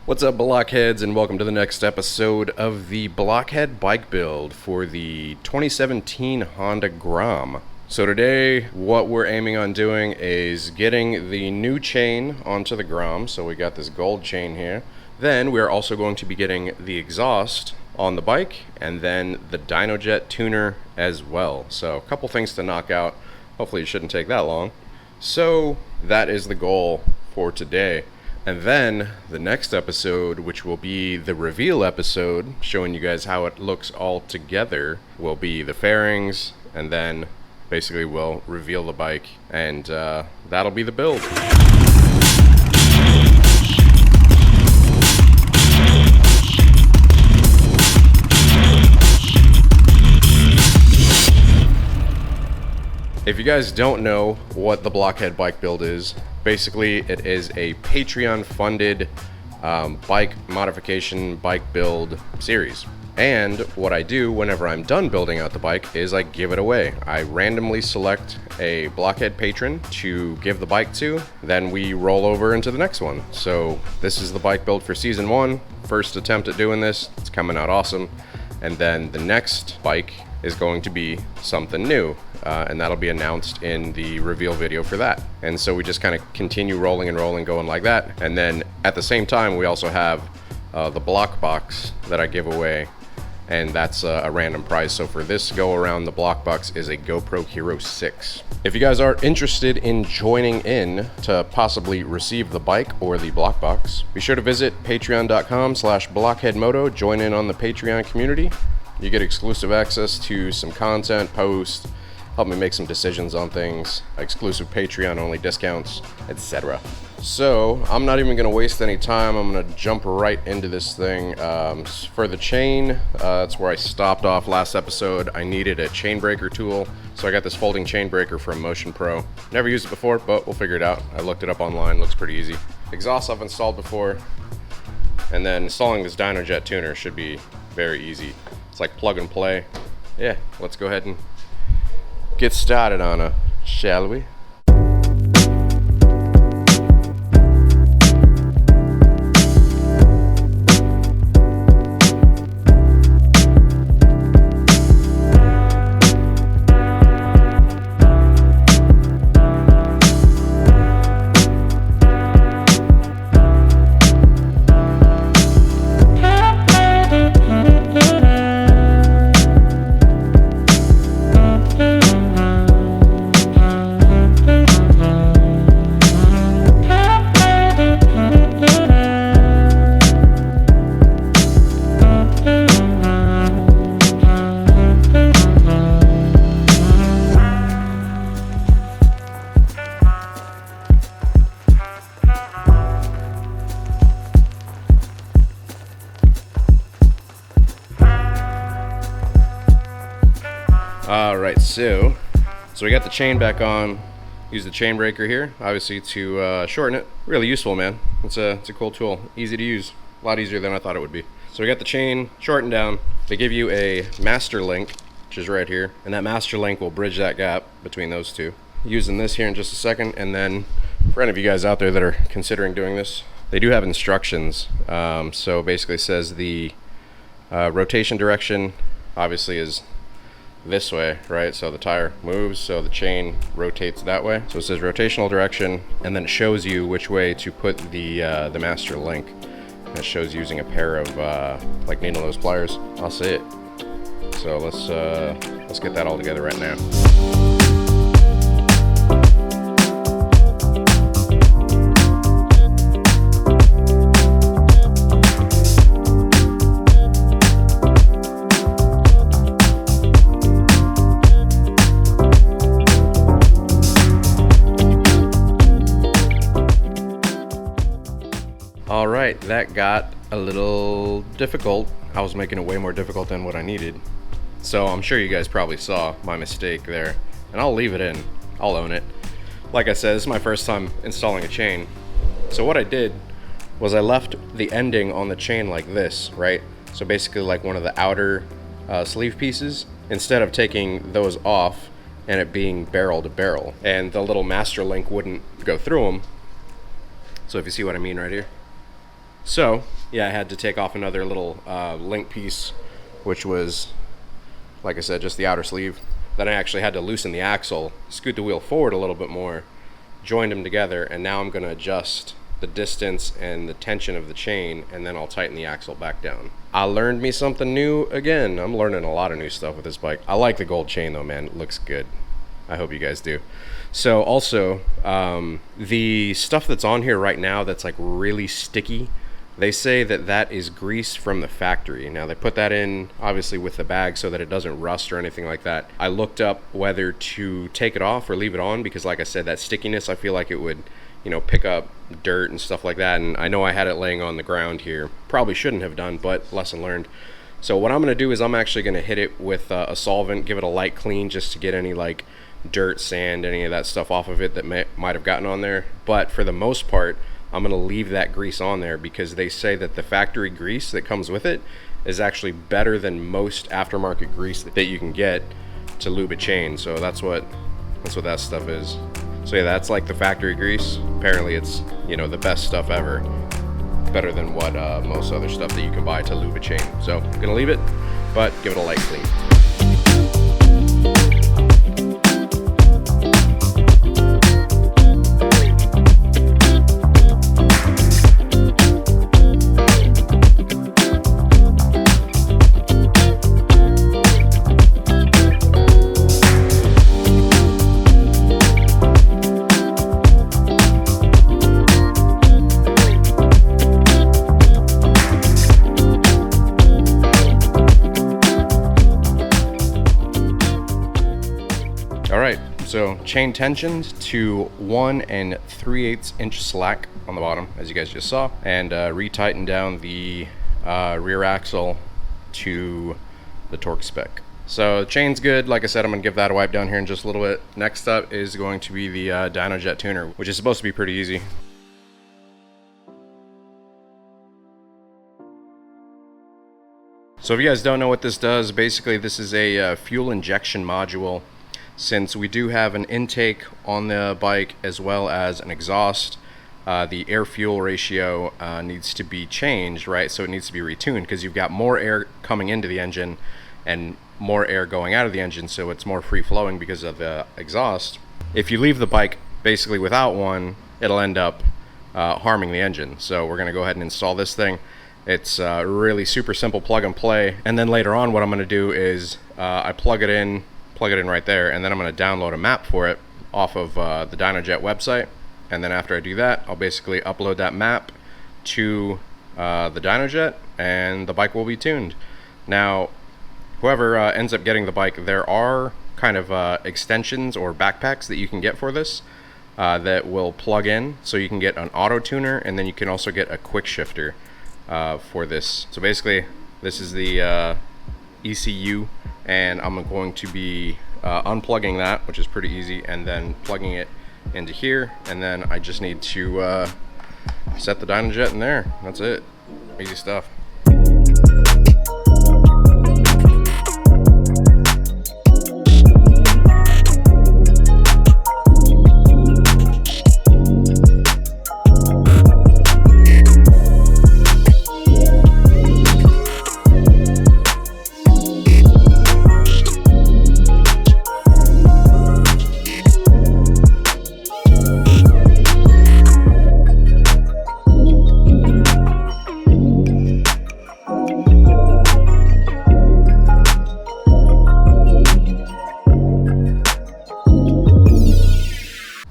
What's up, Blockheads, and welcome to the next episode of the Blockhead Bike Build for the 2017 Honda Grom. So today, what we're aiming on doing is getting the new chain onto the Grom. So we got this gold chain here. Then we're also going to be getting the exhaust on the bike, and then the DynoJet tuner as well. So a couple things to knock out. Hopefully it shouldn't take that long. So that is the goal for today. And then the next episode, which will be the reveal episode, showing you guys how it looks all together, will be the fairings, and then basically we'll reveal the bike, and that'll be the build. If you guys don't know what the Blockhead Bike Build is, basically it is a Patreon-funded bike modification, bike build series. And what I do whenever I'm done building out the bike is I give it away. I randomly select a Blockhead patron to give the bike to, then we roll over into the next one. So this is the bike build for season 1, first attempt at doing this. It's coming out awesome. And then the next bike is going to be something new. And that'll be announced in the reveal video for that. And so we just kind of continue rolling and rolling, going like that. And then at the same time, we also have the block box that I give away, and that's a random prize. So for this go around, the block box is a GoPro Hero 6. If you guys are interested in joining in to possibly receive the bike or the block box, be sure to visit patreon.com/blockheadmoto, join in on the Patreon community. You get exclusive access to some content, posts, help me make some decisions on things, exclusive Patreon-only discounts, etc. So, I'm not even going to waste any time. I'm going to jump right into this thing. For the chain, that's where I stopped off last episode. I needed a chain breaker tool, so I got this folding chain breaker from Motion Pro. Never used it before, but we'll figure it out. I looked it up online, looks pretty easy. Exhaust I've installed before, and then installing this DynoJet tuner should be very easy. It's like plug and play. Yeah, let's go ahead and get started on it, shall we? Alright, so we got the chain back on. Use the chain breaker here, obviously, to shorten it. Really useful, man. It's a cool tool. Easy to use. A lot easier than I thought it would be. So we got the chain shortened down. They give you a master link, which is right here. And that master link will bridge that gap between those two. Using this here in just a second. And then, for any of you guys out there that are considering doing this, they do have instructions. So basically it says the rotation direction, obviously, is this way, right? So the tire moves, so the chain rotates that way. So it says rotational direction, and then it shows you which way to put the master link. And it shows using a pair of like needle nose pliers. I'll say it. So let's get that all together right now. Alright, that got a little difficult. I was making it way more difficult than what I needed. So I'm sure you guys probably saw my mistake there. And I'll leave it in. I'll own it. Like I said, this is my first time installing a chain. So what I did was I left the ending on the chain like this, right? So basically like one of the outer sleeve pieces, instead of taking those off and it being barrel to barrel. And the little master link wouldn't go through them. So if you see what I mean right here. So yeah, I had to take off another little link piece, which was, like I said, just the outer sleeve. Then I actually had to loosen the axle, scoot the wheel forward a little bit more, joined them together, and now I'm going to adjust the distance and the tension of the chain, and then I'll tighten the axle back down. I learned me something new again. I'm learning a lot of new stuff with this bike. I like the gold chain though, man. It looks good. I hope you guys do. So also, the stuff that's on here right now that's like really sticky, they say that that is grease from the factory. Now they put that in obviously with the bag so that it doesn't rust or anything like that. I looked up whether to take it off or leave it on because, like I said, that stickiness, I feel like it would, you know, pick up dirt and stuff like that. And I know I had it laying on the ground here. Probably shouldn't have done, but lesson learned. So what I'm gonna do is I'm actually gonna hit it with a solvent, give it a light clean just to get any like dirt, sand, any of that stuff off of it that might have gotten on there. But for the most part, I'm going to leave that grease on there because they say that the factory grease that comes with it is actually better than most aftermarket grease that you can get to lube a chain. So that's what that stuff is. So yeah, that's like the factory grease. Apparently it's, you know, the best stuff ever. Better than what most other stuff that you can buy to lube a chain. So I'm going to leave it, but give it a light clean. So chain tensioned to 1 3/8 inch slack on the bottom, as you guys just saw, and retighten down the rear axle to the torque spec. So chain's good. Like I said, I'm gonna give that a wipe down here in just a little bit. Next up is going to be the DynoJet tuner, which is supposed to be pretty easy. So if you guys don't know what this does, basically this is a fuel injection module. Since we do have an intake on the bike as well as an exhaust, the air-fuel ratio needs to be changed, right? So it needs to be retuned because you've got more air coming into the engine and more air going out of the engine, so it's more free-flowing because of the exhaust. If you leave the bike basically without one, it'll end up harming the engine. So we're gonna go ahead and install this thing. It's really super simple plug and play. And then later on, what I'm gonna do is I plug it in right there, and then I'm going to download a map for it off of the DynoJet website. And then after I do that, I'll basically upload that map to the DynoJet, and the bike will be tuned. Now, whoever ends up getting the bike, there are kind of extensions or backpacks that you can get for this that will plug in, so you can get an auto tuner, and then you can also get a quick shifter for this. So basically, this is the ECU, and I'm going to be unplugging that, which is pretty easy, and then plugging it into here, and then I just need to set the DynoJet in there. That's it. Easy stuff.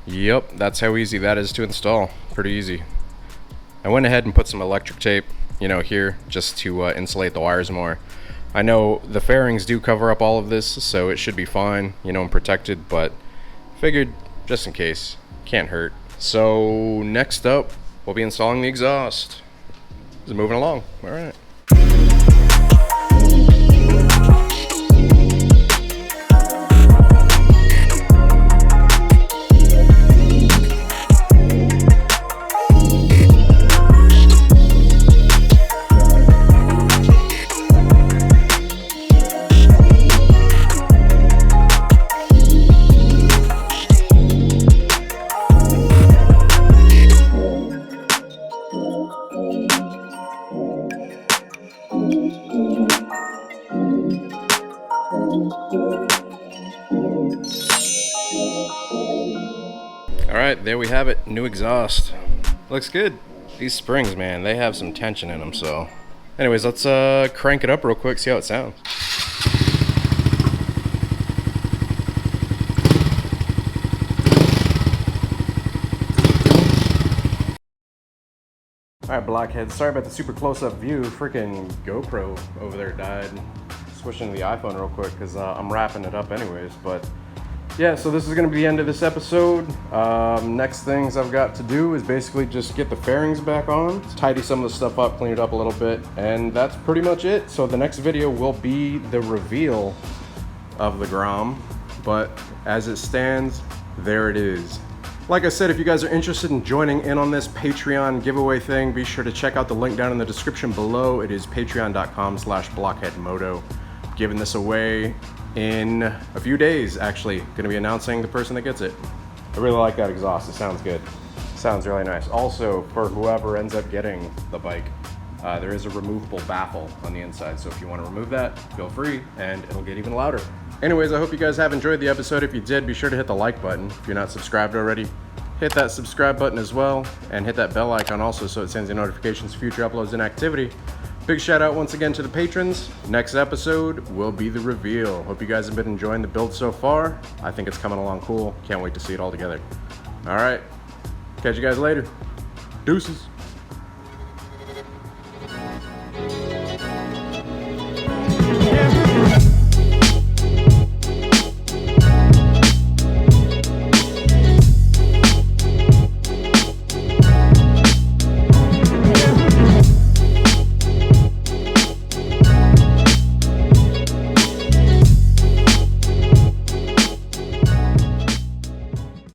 Yep, that's how easy that is to install. Pretty easy. I went ahead and put some electric tape, you know, here just to insulate the wires more. I know the fairings do cover up all of this, so it should be fine, you know, and protected, but figured just in case, can't hurt. So next up, we'll be installing the exhaust. Just moving along. All right. right, there we have it. New exhaust. Looks good. These springs, man, they have some tension in them, so. Anyways, let's crank it up real quick, see how it sounds. All right, Blockhead, sorry about the super close-up view. Freaking GoPro over there died. Switching to the iPhone real quick because I'm wrapping it up anyways, but yeah, so this is gonna be the end of this episode. Next things I've got to do is basically just get the fairings back on, tidy some of the stuff up, clean it up a little bit, and that's pretty much it. So the next video will be the reveal of the Grom, but as it stands, there it is. Like I said, if you guys are interested in joining in on this Patreon giveaway thing, be sure to check out the link down in the description below. It is patreon.com/blockheadmoto. Giving this away in a few days, actually. Gonna be announcing the person that gets it. I really like that exhaust, it sounds good. Sounds really nice. Also, for whoever ends up getting the bike, there is a removable baffle on the inside, so if you want to remove that, feel free, and it'll get even louder. Anyways, I hope you guys have enjoyed the episode. If you did, be sure to hit the like button. If you're not subscribed already, hit that subscribe button as well, and hit that bell icon also so it sends you notifications for future uploads and activity. Big shout out once again to the patrons. Next episode will be the reveal. Hope you guys have been enjoying the build so far. I think it's coming along cool. Can't wait to see it all together. All right, catch you guys later. Deuces.